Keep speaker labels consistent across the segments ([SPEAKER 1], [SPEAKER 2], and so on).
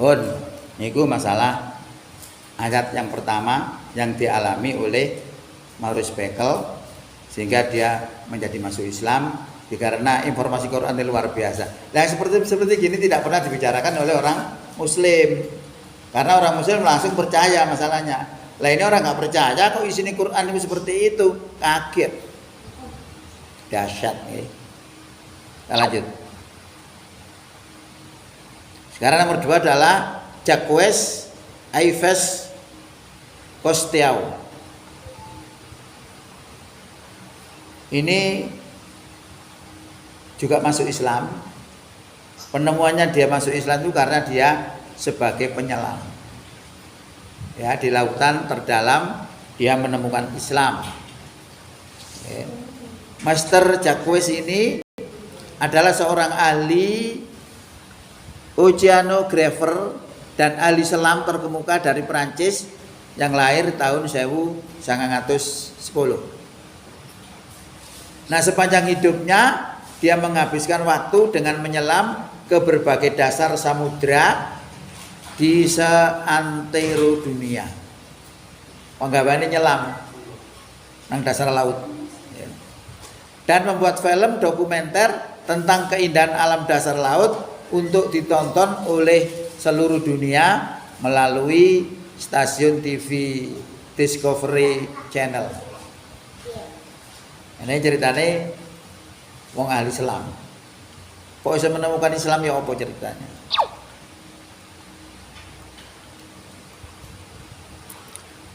[SPEAKER 1] Pun niku masalah ayat yang pertama yang dialami oleh Maurice Bekel sehingga dia menjadi masuk Islam karena informasi Quran itu luar biasa. Nah seperti gini tidak pernah dibicarakan oleh orang Muslim karena orang Muslim langsung percaya masalahnya. Lah ini orang nggak percaya kok isinya Quran itu seperti itu, kaget, dahsyat. Kita lanjut. Sekarang nomor 2 adalah Jacques Yves Cousteau. Ini juga masuk Islam. Penemuannya dia masuk Islam itu karena dia sebagai penyelam. Ya, di lautan terdalam dia menemukan Islam. Ya. Master Jacques ini adalah seorang ahli oceanographer dan ahli selam terkemuka dari Prancis yang lahir tahun 1910. Nah, sepanjang hidupnya dia menghabiskan waktu dengan menyelam ke berbagai dasar samudra di seantero dunia. Penggawaannya nyelam nang dasar laut. Dan membuat film dokumenter tentang keindahan alam dasar laut untuk ditonton oleh seluruh dunia melalui stasiun TV Discovery Channel. Ini ceritanya wong ahli selam. Kok bisa menemukan Islam ya apa ceritanya?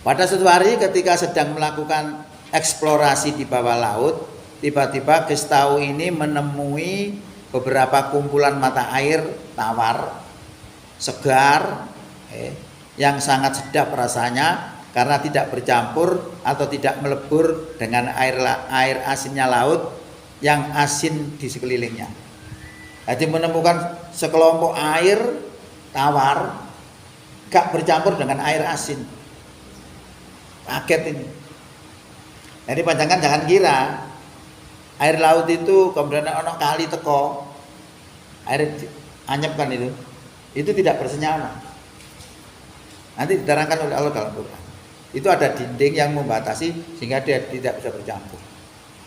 [SPEAKER 1] Pada suatu hari ketika sedang melakukan eksplorasi di bawah laut, tiba-tiba Cousteau ini menemui beberapa kumpulan mata air tawar, segar, yang sangat sedap rasanya karena tidak bercampur atau tidak melebur dengan air asinnya laut yang asin di sekelilingnya. Jadi menemukan sekelompok air tawar gak bercampur dengan air asin. Kaget ini. Jadi panjangan jangan kira air laut itu kemudian ono kali teko air anyep kan itu tidak bersenyawa. Nanti diterangkan oleh Allah dalam Quran. Itu ada dinding yang membatasi sehingga dia tidak bisa bercampur.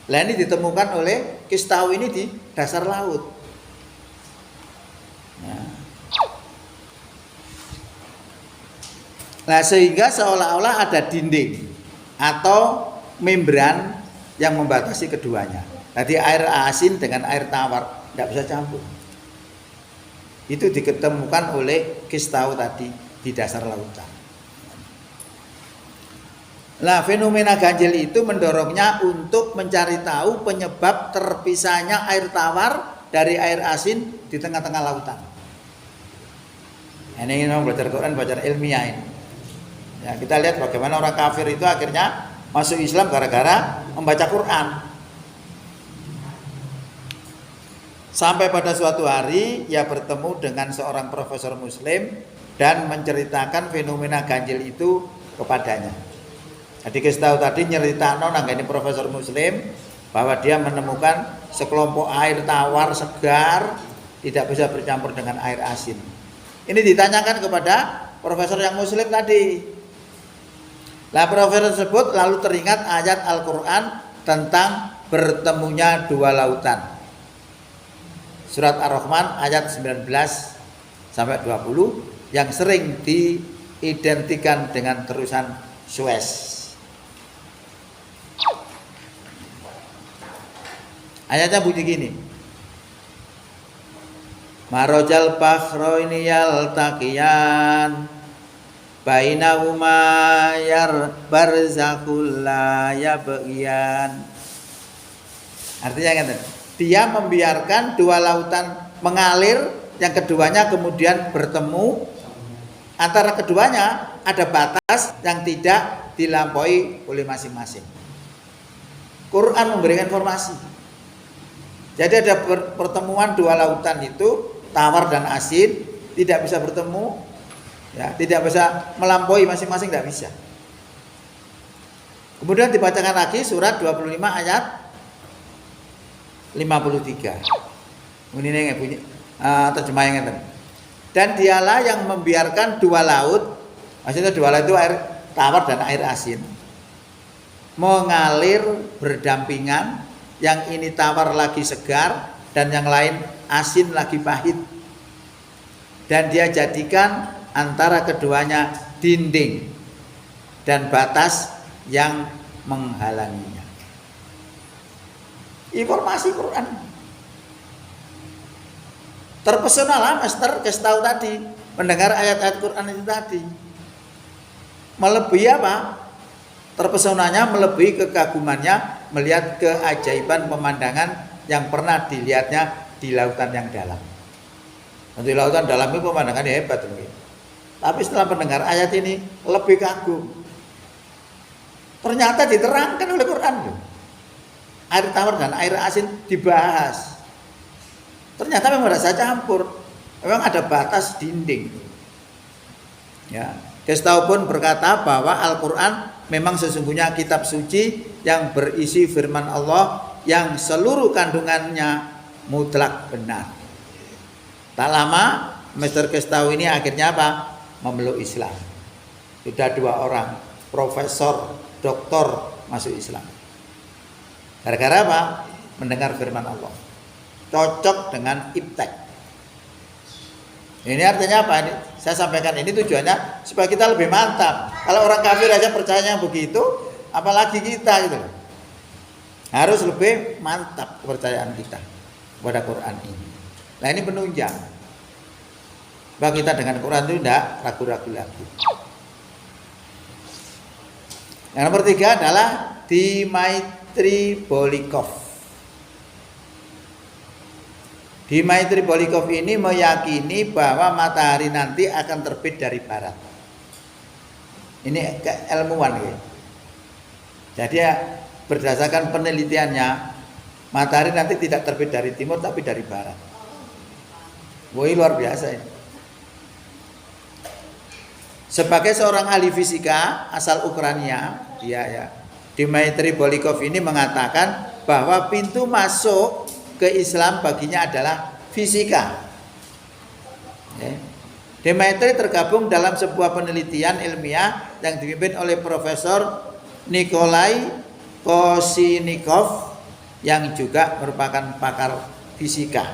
[SPEAKER 1] Lah ini ditemukan oleh Cousteau ini di dasar laut. Nah, sehingga seolah-olah ada dinding atau membran yang membatasi keduanya. Jadi air asin dengan air tawar tidak bisa campur. Itu diketemukan oleh Cousteau tadi di dasar lautan. Nah, fenomena ganjil itu mendorongnya untuk mencari tahu penyebab terpisahnya air tawar dari air asin di tengah-tengah lautan. Ini belajar Quran, belajar ilmiah ini. Ya, kita lihat bagaimana orang kafir itu akhirnya masuk Islam gara-gara membaca Quran. Sampai pada suatu hari ia bertemu dengan seorang profesor muslim dan menceritakan fenomena ganjil itu kepadanya. Jadi Cousteau tadi nyeritakno nang ini profesor muslim bahwa dia menemukan sekelompok air tawar segar tidak bisa bercampur dengan air asin. Ini ditanyakan kepada profesor yang muslim tadi. Nah, profesor tersebut lalu teringat ayat Al-Quran tentang bertemunya dua lautan. Surat Ar-Rahman ayat 19 sampai 20 yang sering diidentikan dengan terusan Suez. Ayatnya bunyi gini. Marojal bakhroini yaltaqiyan bainahuma yar barzakhul la yabghiyan. Artinya kan dia membiarkan dua lautan mengalir, yang keduanya kemudian bertemu. Antara keduanya ada batas yang tidak dilampaui oleh masing-masing. Quran memberikan informasi. Jadi ada pertemuan dua lautan itu, tawar dan asin, tidak bisa bertemu, ya, tidak bisa melampaui masing-masing, tidak bisa. Kemudian dibacakan lagi surat 25 ayat 53. Ini bunyi terjemahnya. Dan dialah yang membiarkan dua laut, maksudnya dua laut itu air tawar dan air asin, mengalir berdampingan, yang ini tawar lagi segar dan yang lain asin lagi pahit. Dan dia jadikan antara keduanya dinding dan batas yang menghalanginya. Informasi Quran. Terpesona lah Master kasih tahu tadi, mendengar ayat-ayat Quran itu tadi. Melebihi apa? Terpesonanya melebihi kekagumannya melihat keajaiban pemandangan yang pernah dilihatnya di lautan yang dalam. Di lautan dalam itu pemandangannya hebat mungkin. Tapi setelah mendengar ayat ini lebih kagum. Ternyata diterangkan oleh Quran. Air tawar dan air asin dibahas. Ternyata memang ada campur. Memang ada batas dinding. Ya, Kestau pun berkata bahwa Al-Quran memang sesungguhnya kitab suci yang berisi firman Allah yang seluruh kandungannya mutlak benar. Tak lama Mr. Kestau ini akhirnya apa? Memeluk Islam. Sudah 2 orang profesor, doktor masuk Islam. Gara-gara apa? Mendengar firman Allah. Cocok dengan iptek. Ini artinya apa? Ini saya sampaikan ini tujuannya supaya kita lebih mantap. Kalau orang kafir aja percayanya begitu, apalagi kita gitu. Harus lebih mantap kepercayaan kita kepada Quran ini. Nah ini penunjang bahwa kita dengan Quran itu tidak ragu-ragu lagi. Yang nomor 3 adalah Dmitry Bolikov. Dmitry Bolikov ini meyakini bahwa matahari nanti akan terbit dari barat. Ini keilmuan ya. Jadi ya, berdasarkan penelitiannya, matahari nanti tidak terbit dari timur tapi dari barat. Wah, luar biasa ini. Sebagai seorang ahli fisika asal Ukraina, Dmitry Bolikov ini mengatakan bahwa pintu masuk ke Islam baginya adalah fisika. Dmitry tergabung dalam sebuah penelitian ilmiah yang dipimpin oleh Profesor Nikolai Kosinnikov yang juga merupakan pakar fisika.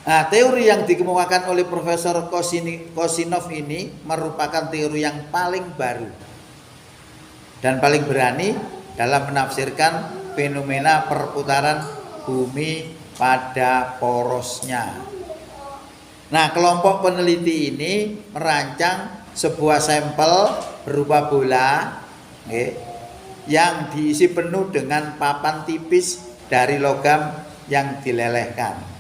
[SPEAKER 1] Nah, teori yang dikemukakan oleh Profesor Kosinov ini merupakan teori yang paling baru dan paling berani dalam menafsirkan fenomena perputaran bumi pada porosnya. Nah, kelompok peneliti ini merancang sebuah sampel berupa bola yang diisi penuh dengan papan tipis dari logam yang dilelehkan.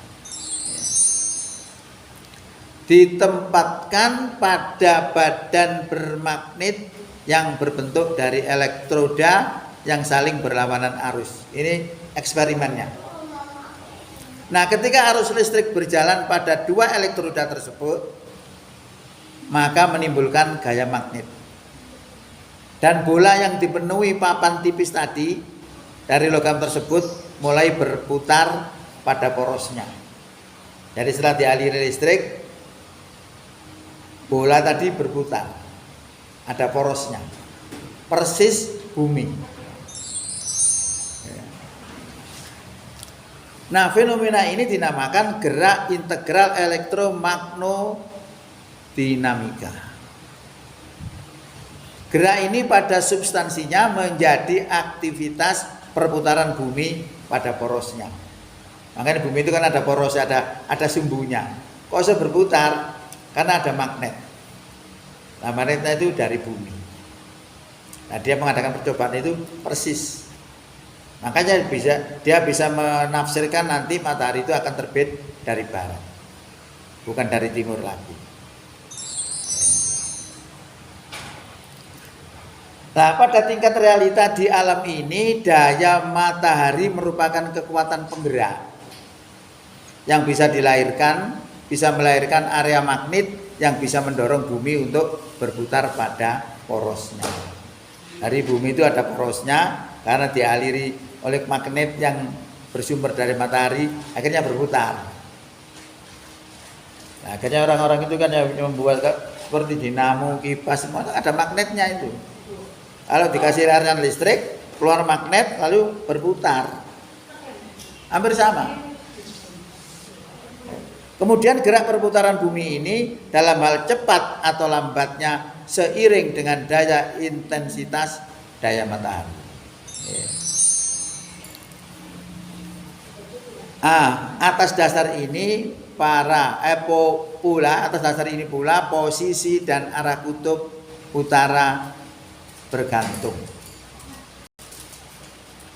[SPEAKER 1] Ditempatkan pada badan bermagnet yang berbentuk dari elektroda yang saling berlawanan arus. Ini eksperimennya. Nah, ketika arus listrik berjalan pada 2 elektroda tersebut, maka menimbulkan gaya magnet. Dan bola yang dipenuhi papan tipis tadi dari logam tersebut mulai berputar pada porosnya. Jadi setelah dialiri listrik, bola tadi berputar, ada porosnya, persis bumi. Nah, fenomena ini dinamakan gerak integral elektromagnodinamika. Gerak ini pada substansinya menjadi aktivitas perputaran bumi pada porosnya. Makanya bumi itu kan ada poros, ada sumbunya. Kok bisa berputar? Karena ada magnet. Nah, magnetnya itu dari bumi. Nah, dia mengadakan percobaan itu persis. Makanya dia bisa menafsirkan nanti matahari itu akan terbit dari barat, bukan dari timur lagi. Nah, pada tingkat realita di alam ini, daya matahari merupakan kekuatan penggerak yang bisa melahirkan area magnet yang bisa mendorong bumi untuk berputar pada porosnya. Dari bumi itu ada porosnya karena dialiri oleh magnet yang bersumber dari matahari, akhirnya berputar. Nah, akhirnya orang-orang itu kan yang membuat seperti dinamo, kipas, semua ada magnetnya itu. Kalau dikasih aliran listrik, keluar magnet lalu berputar. Hampir sama. Kemudian gerak perputaran bumi ini dalam hal cepat atau lambatnya seiring dengan daya intensitas daya matahari. Atas dasar ini atas dasar ini pula posisi dan arah kutub utara bergantung.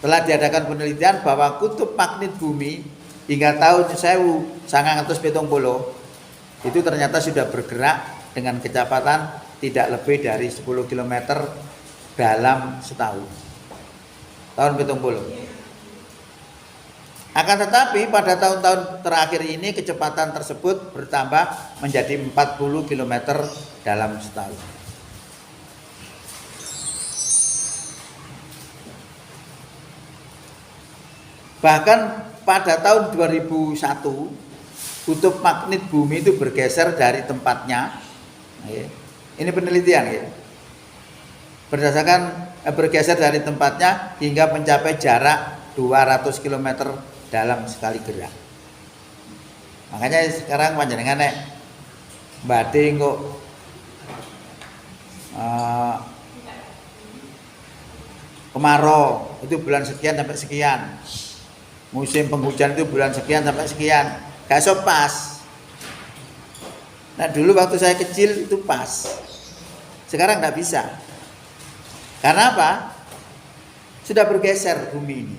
[SPEAKER 1] Telah diadakan penelitian bahwa kutub magnet bumi hingga tahun 1970 itu ternyata sudah bergerak dengan kecepatan tidak lebih dari 10 km dalam setahun. Tahun 70. Akan tetapi pada tahun-tahun terakhir ini kecepatan tersebut bertambah menjadi 40 km dalam setahun. Bahkan pada tahun 2001 kutub magnet bumi itu bergeser dari tempatnya. Ini penelitian ya. Bergeser dari tempatnya hingga mencapai jarak 200 km dalam sekali gerak. Makanya sekarang panjenengan nek badhe kok kemarau itu bulan sekian sampai sekian. Musim penghujan itu bulan sekian sampai sekian. Gak iso pas. Nah dulu waktu saya kecil itu pas. Sekarang nggak bisa. Karena apa? Sudah bergeser bumi ini.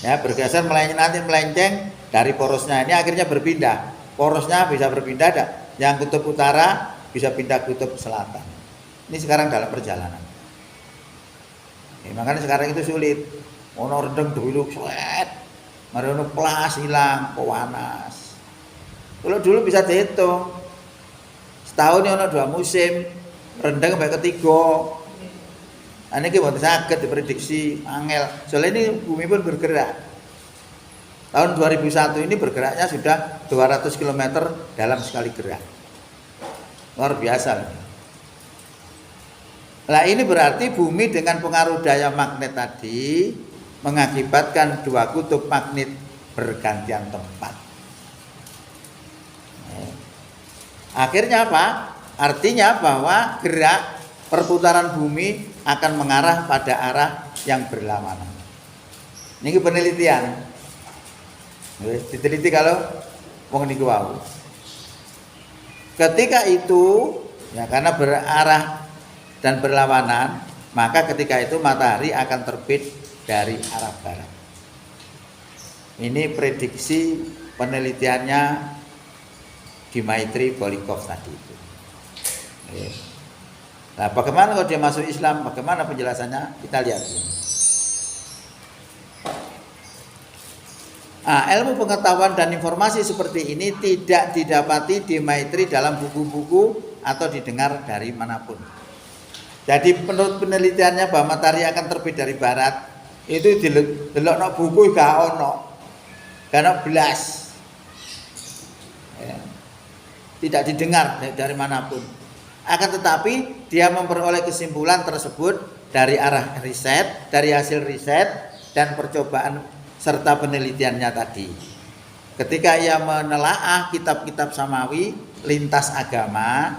[SPEAKER 1] Ya, bergeser melenceng dari porosnya ini akhirnya berpindah. Porosnya bisa berpindah, yang kutub utara bisa pindah kutub selatan. Ini sekarang dalam perjalanan. Makanya sekarang itu sulit. Ono rendeng dulu suet. Mari ono pelas hilang, panas. Kalau dulu bisa dihitung. Setahun ono 2 musim, rendeng sampai ketiga. Ini kita sakit diprediksi angel. Soalnya ini bumi pun bergerak. Tahun 2001 ini bergeraknya sudah 200 km dalam sekali gerak. Luar biasa. Nah ini berarti bumi dengan pengaruh daya magnet tadi mengakibatkan 2 kutub magnet bergantian tempat. Akhirnya apa? Artinya bahwa gerak perputaran bumi akan mengarah pada arah yang berlawanan. Ini penelitian. Diteliti kalau wong niku wau. Ketika itu ya karena berarah dan berlawanan, maka ketika itu matahari akan terbit dari arah barat. Ini prediksi penelitiannya Dmitry Bolikov tadi itu. Nah, bagaimana kalau dia masuk Islam? Bagaimana penjelasannya? Kita lihat ini. Ilmu pengetahuan dan informasi seperti ini tidak didapati di Maitri dalam buku-buku atau didengar dari manapun. Jadi menurut penelitiannya bahwa matahari akan terbit dari barat itu delok buku gak ono, gak belas, ya. Tidak didengar dari manapun. Akan tetapi dia memperoleh kesimpulan tersebut dari arah riset, dari hasil riset dan percobaan serta penelitiannya tadi. Ketika ia menelaah kitab-kitab samawi lintas agama,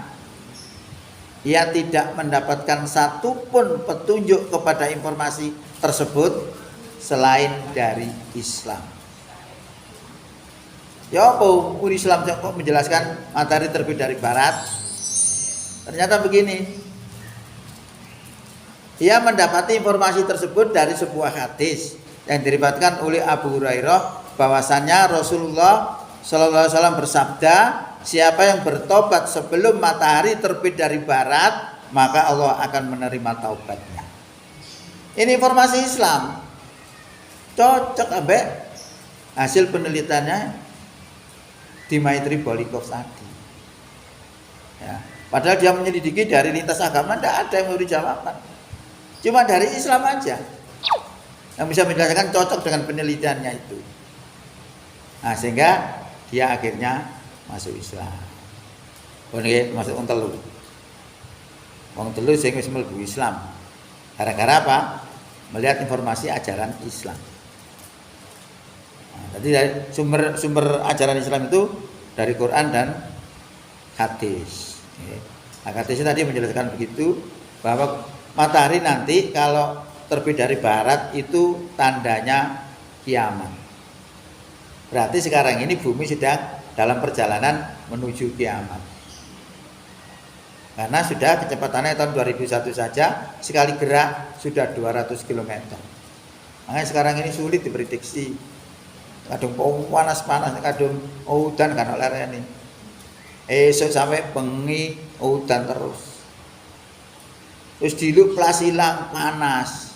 [SPEAKER 1] ia tidak mendapatkan satupun petunjuk kepada informasi tersebut selain dari Islam. Ya apa Islam kok menjelaskan matahari terbit dari barat? Ternyata begini. Ia mendapati informasi tersebut dari sebuah hadis yang diriwayatkan oleh Abu Hurairah bahwasannya Rasulullah sallallahu alaihi wasallam bersabda, siapa yang bertobat sebelum matahari terbit dari barat, maka Allah akan menerima taubatnya. Ini informasi Islam. Cocok ambek hasil penelitiannya Dmitry Bolikov tadi. Ya. Padahal dia menyelidiki dari lintas agama, tidak ada yang memberi jawaban. Cuma dari Islam aja. yang bisa menjelaskan cocok dengan penelitiannya itu. Nah, sehingga dia akhirnya masuk Islam. Ini masuk wong telu. Wong telu sing wis mlebu Islam. Gara-gara apa? Melihat informasi ajaran Islam. Nah, jadi dari sumber ajaran Islam itu dari Quran dan hadis. Nah, hadisnya tadi menjelaskan begitu bahwa matahari nanti kalau terbit dari barat itu tandanya kiamat. Berarti sekarang ini bumi sedang dalam perjalanan menuju kiamat. Karena sudah kecepatannya tahun 2001 saja sekali gerak sudah 200 km. Makanya sekarang ini sulit diprediksi. Kadung panas-panas, kadung udan kan oleh ini. Esok sampai bengi udan terus. Terus diluk plas hilang panas.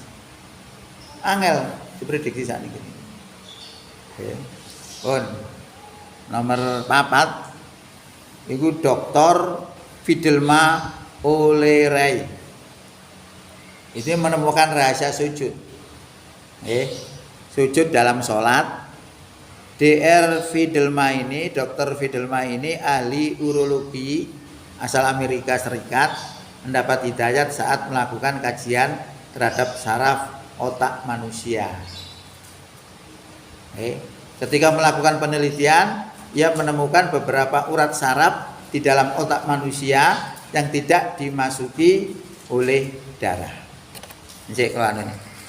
[SPEAKER 1] Angel diprediksi saat ini. Oke. Pun nomor 4 itu Dr. Fidelma O'Leary. Itu menemukan rahasia sujud. Sujud dalam sholat. Dr. Fidelma ini ahli urologi asal Amerika Serikat, mendapat hidayat saat melakukan kajian terhadap saraf otak manusia. Ketika melakukan penelitian, ia menemukan beberapa urat saraf di dalam otak manusia yang tidak dimasuki oleh darah. Cek